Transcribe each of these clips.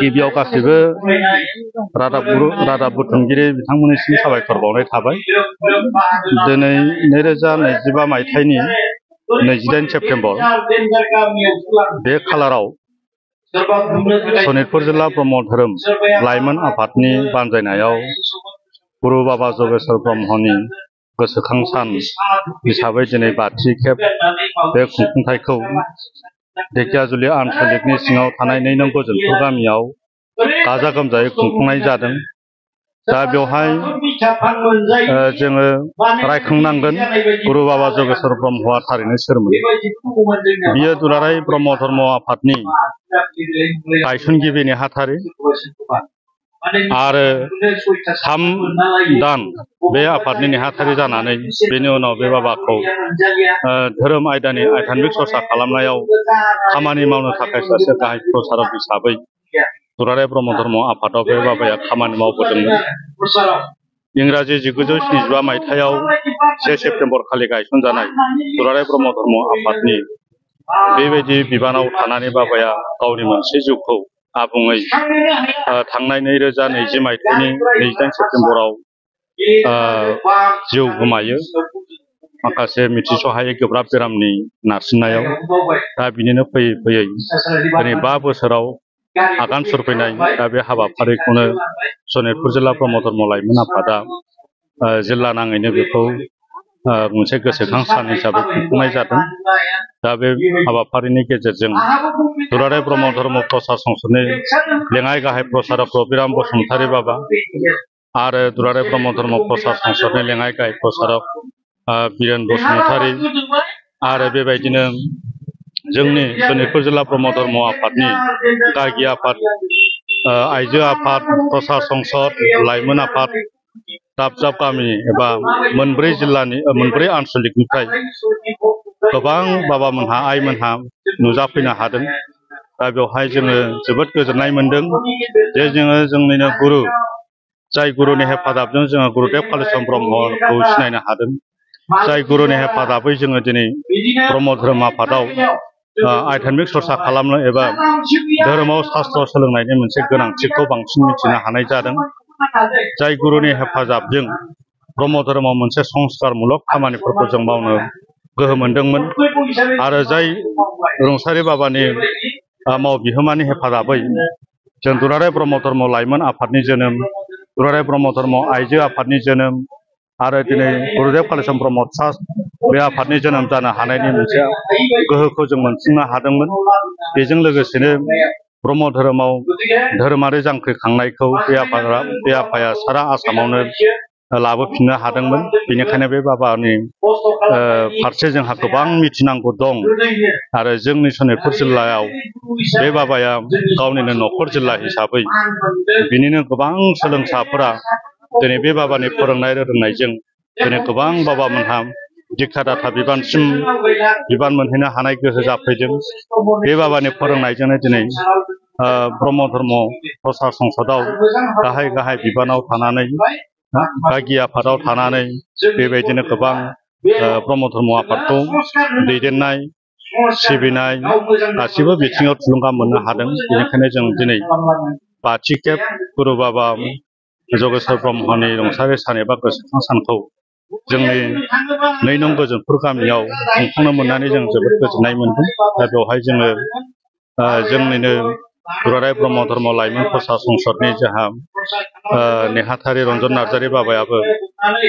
गिबियाव गासैबो रादाब बुथुमगिरि बिथांमोननिसिम साबायखर बावनाय थाबाय। दिनै 2025 मायथाइनि 28 सेप्तेम्बर बे खालाराव सनितपुर जिल्ला ब्रह्म धोरोम लाइमोन आफादनि बानजायनायाव गुरु बाबा जगेश्वर ब्रह्मनि गोसोखां सान हिसाबै दिनै बाथि खेब बे खुंफुंथायखौ ढेकियाजुलि आनसलिकनि सिङाव थानाय 2 नं गोजोनपुर गामियाव गाजा गोमजायै खुंफुंनाय जादों। दा बेवहाय जोङो रायखांनांगोन गुरु बाबा जगेश्वर ब्रह्मआ थारैनो सोरमोन। बियो दुलाराय ब्रह्म धर्म आफादनि गायसनगिरि नेहाथारि आरो 3 दान बे आफादनि नेहाथारि जानानै बेनि उनाव बे बाबाखौ धोरोम आयदानि आइथानमिक सरसा खालामनायाव खामानि मावनो थाखाय सासे गाहाय प्रसारक हिसाबै दुलाराय ब्रह्म धर्म आफादाव बे बाबाया खामानि मावबोदोंमोन। इंराजि 1975 मायथाइयाव 1 सेप्तेम्बर खालि गायसनजानाय दुलाराय ब्रह्म धर्म आफादनि बेबायदि बिबानाव थानानै बाबाया गावनि मोनसे जिउखौ आबुङै थांनाय 2020 मायथाइनि 28 सेप्तेम्बराव जिउ गोमायो माखासे मिथिसहायै गोब्राब बेरामनि नारसिननायाव। दा बिनिनो फैयै फैयै दिनै 5 बोसोराव आगान सुरफैनाय दा बे हाबाफारिखौनो सनितपुर जिल्ला ब्रह्म धर्म लाइमोन आफादा जिल्ला नाङैनो बेखौ मोनसे गोसोखां सान हिसाबै खुंफुंनाय जादों। दा बे हाबाफारिनि गेजेरजों दुलाराय ब्रह्म धर्म प्रसार संसदनि लेङाइ गाहाय प्रसारक रबिराम बसुमतारी बाबा आरो दुलाराय ब्रह्म धर्म प्रसार संसदनि लेङाइ गाहाय प्रसारक बिरेन बसुमतारी आरो बेबायदिनो जोंनि सनितपुर जिल्ला ब्रह्म धर्म आफादनि गागि आफाद, आइजो आफाद, प्रसार संसद, लाइमोन आफाद, दाब दाब गामि एबा 4 जिल्लानि 4 आनसलिकनिफ्राय गोबां बाबामोनहा आइमोनहा नुजाफैनो हादों। दा बेवहाय जोङो जोबोद गोजोननाय मोनदों जे जोङो जोंनिनो गुरु, जाय गुरुनि हेफाजाबजों जोङो गुरुदेव कालिचरण ब्रह्मखौ सिनायनो हादों। जाय गुरुनि हेफाजाबै जोङो दिनै ब्रह्म धोरोम आफादाव आइथानमिक सरसा खालामनो एबा धोरोमाव शास्त्र सोलोंनायनि मोनसे गोनांथिखौ बांसिन मिथिनो हानाय जादों। जाय गुरुनि हेफाजाबजों ब्रह्म धोरोमाव मोनसे संस्कारमूलक खामानिफोरखौ जों मावनो गोहो मोनदोंमोन आरो जाय रुंसारि बाबानि मावबिहोमानि हेफाजाबै जों दुलाराय ब्रह्म धर्म लाइमोन आफादनि जोनोम, दुलाराय ब्रह्म धर्म आइजो आफादनि जोनोम आरो दिनै गुरुदेव कालिचरण ब्रह्म ट्रास्ट बे आफादनि जोनोम जानो हानायनि मोनसे गोहोखौ जों मोनफुंनो हादोंमोन। बेजों लोगोसेनो ब्रह्म धोरोमाव धोरोमारि जांख्रिखांनायखौ बे आफाया सारा आसामावनो लाबोफिननो हादोंमोन। बेनिखायनो बे बाबानि फारसे जोंहा गोबां मिथिनांगौ दं आरो जोंनि सनितपुर जिल्लायाव बे बाबाया गावनिनो नखर जिल्ला हिसाबै बिनिनो गोबां सोलोंसाफोरा दिनै बे बाबानि फोरोंनाय रोंनायजों दिनै गोबां बाबामोनहा दिक्षा-दाता बिबानसिम बिबान मोनहैनो हानाय गोहो जाफैदों। बे बाबानि फोरोंनायजोंनो दिनै ब्रह्म धर्म प्रसार संसदआव गाहाय बिबानाव थानानै गागि आफादाव थानानै बेबायदिनो गोबां ब्रह्म धर्म आफादखौ दैदेननाय, सिबिनाय गासिबो बिथिङाव थुलुंगा मोननो हादों। बेनिखायनो जों दिनै 5थि खेब गुरु बाबा जगेश्वर ब्रह्मनि रुंसारि सान एबा गोसोखां सानखौ जोंनि 2 नं गोजोनपुर गामियाव खुंफुंनो मोननानै जों जोबोद गोजोननाय मोनदों। दा बेवहाय जोङो जोंनिनो दुलाराय ब्रह्म धर्म लाइमोन प्रसार संसदनि जोंहा नेहाथारि रन्जन नार्जारी बाबायाबो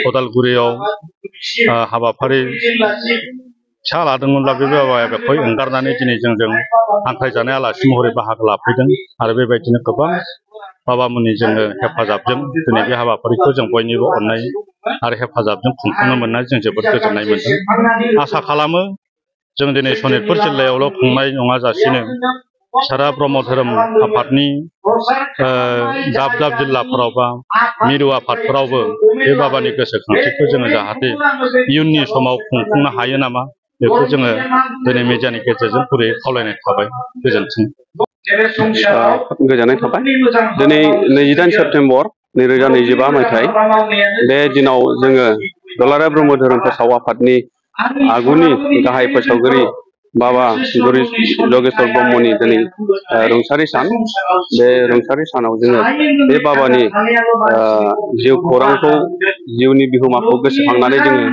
उदालगुरियाव हाबाफारि फिसा लादोंमोनब्ला बे बाबाया बेखौ एंगारनानै दिनै जोंजों हांख्रायजानाय आलासि महरै बाहागो लाफैदों आरो बेबायदिनो गोबां बाबामोननि जोङो हेफाजाबजों दिनै बे हाबाफारिखौ जों बयनिबो अननाय आरो हेफाजाबजों खुंफुंनो मोननानै जों जोबोद गोजोननाय मोनदों। आसा खालामो जों दिनै सनितपुर जिल्लायावल' खुंनाय नङाजासिनो सारा ब्रह्म धोरोम आफादनि दाब दाब जिल्लाफोराव बा मिरु आफादफोरावबो बे बाबानि गोसोखांथिखौ जोङो जाहाथे इयुननि समाव खुंफुंनो हायो नामा बेखौ जोङो दिनै मिडियानि गेजेरजों गुरैयै खावलायनाय थाबाय। गोजोन्थों। गोजोननाय थाबाय। दिनै 28 सेप्तेम्बर 2025 मायथाइ बे दिनाव जोङो दुलाराय ब्रह्म धोरोम फोसाव आफादनि आगुनि गाहाय फोसावगिरि बाबा गुरु जगेश्वर ब्रह्मनि दिनै रुंसारि सान बे रुंसारि सानाव जोङो बे बाबानि जिउ खौरांखौ जिउनि बिहोमाखौ गोसोखांनानै जोङो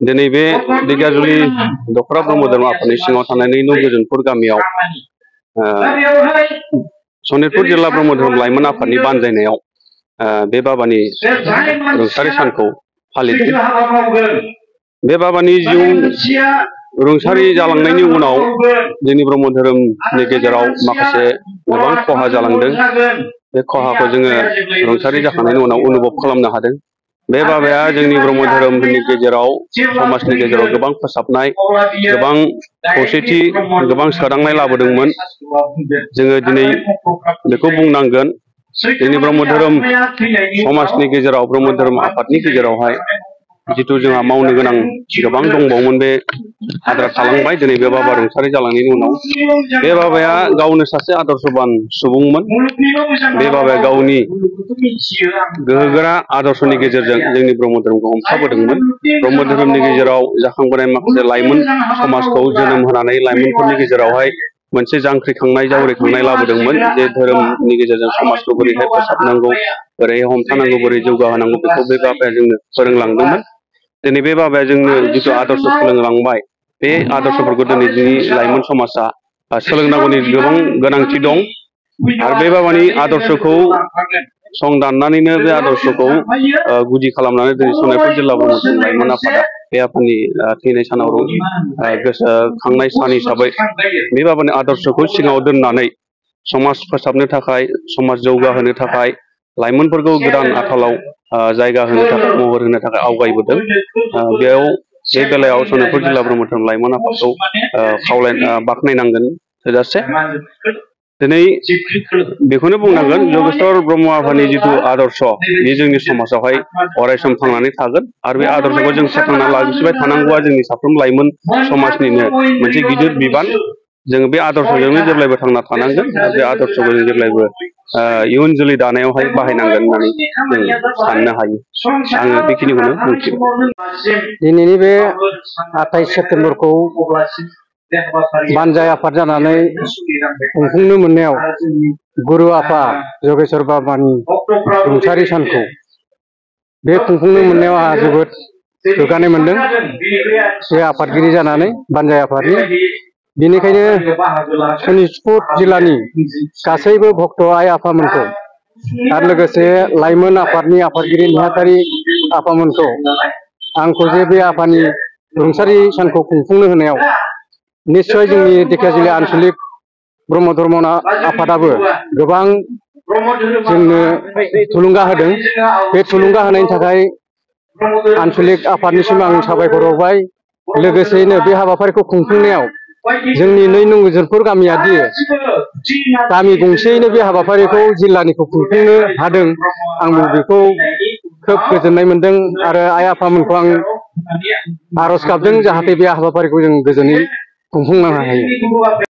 दिनै बे दिगाजुलि दख'रा ब्रह्म धर्म आफादनि सिङाव थानाय नैनो गोजोनपुर गामियाव सनितपुर जिल्ला ब्रह्म धर्म लाइमोन आफादनि बानजायनायाव बे बाबानि रुंसारि सानखौ फालिदों। बे बाबानि जिउ रुंसारि जालांनायनि उनाव जोंनि ब्रह्म धोरोमनि गेजेराव माखासे गोबां खहा जालांदों। बे खहाखौ जोङो रुंसारि जाखांनायनि उनाव अनुभब खालामनो हादों। बे बाबाया जोंनि ब्रह्म धोरोमनि गेजेराव समाजनि गेजेराव गोबां फोसाबनाय, गोबां खौसेथि, गोबां सोदांनाय लाबोदोंमोन। जोङो दिनै बेखौ बुंनांगोन जोंनि ब्रह्म धोरोम समाजनि गेजेराव ब्रह्म धोरोम आफादनि गेजेरावहाय जिथु जोंहा मावनो गोनां गोबां दंबावोमोन बे आद्रा थालांबाय। दिनै बे बाबा रुंसारि जालांनायनि उनाव बे बाबाया गावनो सासे आदर्शबान सुबुंमोन। बे बाबाया गावनि गोहोगोरा आदर्शनि गेजेरजों जोंनि ब्रह्म धोरोमखौ हमथाबोदोंमोन। ब्रह्म धोरोमनि गेजेराव जाखांबोनाय माखासे लाइमोन समाजखौ जोनोम होनानै लाइमोनफोरनि गेजेरावहाय मोनसे जांख्रिखांनाय जावरिखांनाय लाबोदोंमोन। जे धोरोमनि गेजेरजों समाजखौ बोरैहाय फोसाबनांगौ, बोरै हमथानांगौ, बोरै जौगाहोनांगौ बेखौ बे बाबाया जोंनो फोरोंलांदोंमोन। दिनै बे बाबाया जोंनो जिथु आदर्श फोरोंलांबाय, बे आदर्शफोरखौ दिनै जोंनि लाइमोन समाजा सोलोंनांगौनि गोबां गोनांथि दं। आरो बे बाबानि आदर्शखौ संदाननानैनो बे आदर्शखौ गुदि खालामनानै दिनै सनितपुर जिल्ला ब्रह्म धोरोम लाइमोन आफादा बे आफादनि थैनाय सानाव गोसोखांनाय सान हिसाबै बे बाबानि आदर्शखौ सिगाङाव दोननानै समाज फोसाबनो थाखाय, समाज जौगाहोनो थाखाय, लाइमोनफोरखौ गोदान आथालाव जायगा होनो थाखाय, महर होनो थाखाय आवगायबोदों। बेयाव बे बेलायाव सनितपुर जिल्ला ब्रह्म धोरोम लाइमोन आफादखौ बाख्नायनांगोन थोजासे। दिनै बेखौनो बुंनांगोन जगेश्वर ब्रह्म आफादनि जिथु आदर्श बे जोंनि समाजावहाय अरायसम थांनानै थागोन। आरो बे आदर्शखौ जों फोथांना लाखिबाय थानांगौआ जोंनि साफ्रोम लाइमोन समाजनिनो मोनसे गिदिर बिबान। जोङो बे आदर्शजोंनो जेब्लायबो थांना थानांगोन। आरो बे आदर्शखौ जों जेब्लायबो इयुन जोलै दानायावहाय बाहायनांगोन होननानै जों साननो हायो। आङो बेखिनिखौनो बुंथिबाय। दिनैनि बे 28 सेप्तेम्बरखौ बानजाय आफाद जानानै खुंफुंनो मोननायाव गुरु आफा जगेश्वर बाबानि रुंसारि सानखौ बे खुंफुंनो मोननायाव आंहा जोबोद गोग्गानाय मोनदों। बे आफादगिरि जानानै बानजाय आफादनि बेनिखायनो सनितपुर जिल्लानि गासैबो भक्त आइ आफामोनखौ आरो लोगोसे लाइमोन आफादनि आफादगिरि नेहाथारि आफामोनखौ आंखौ जे बे आफानि रुंसारि सानखौ खुंफुंनो होनायाव निस्सय जोंनि धेकियाजुलि आन्चलिक ब्रह्म धर्म आफादाबो गोबां जोंनो थुलुंगा होदों। बे थुलुंगा होनायनि थाखाय आन्चलिक आफादनिसिम आं साबायखर बावबाय। लोगोसेयैनो बे हाबाफारिखौ खुंफुंनायाव जोंनि नैनो गोजोनपुर गामियादि गामि गंसेयैनो बे हाबाफारिखौ जिल्लानिखौ खुंफुंनो हादों, आंबो बेखौ खोब गोजोननाय मोनदों। आरो आइ आफामोनखौ आं आरज गाबदों जाहाथे बे हाबाफारिखौ जों गोजोनै खुंफुंनो हायो।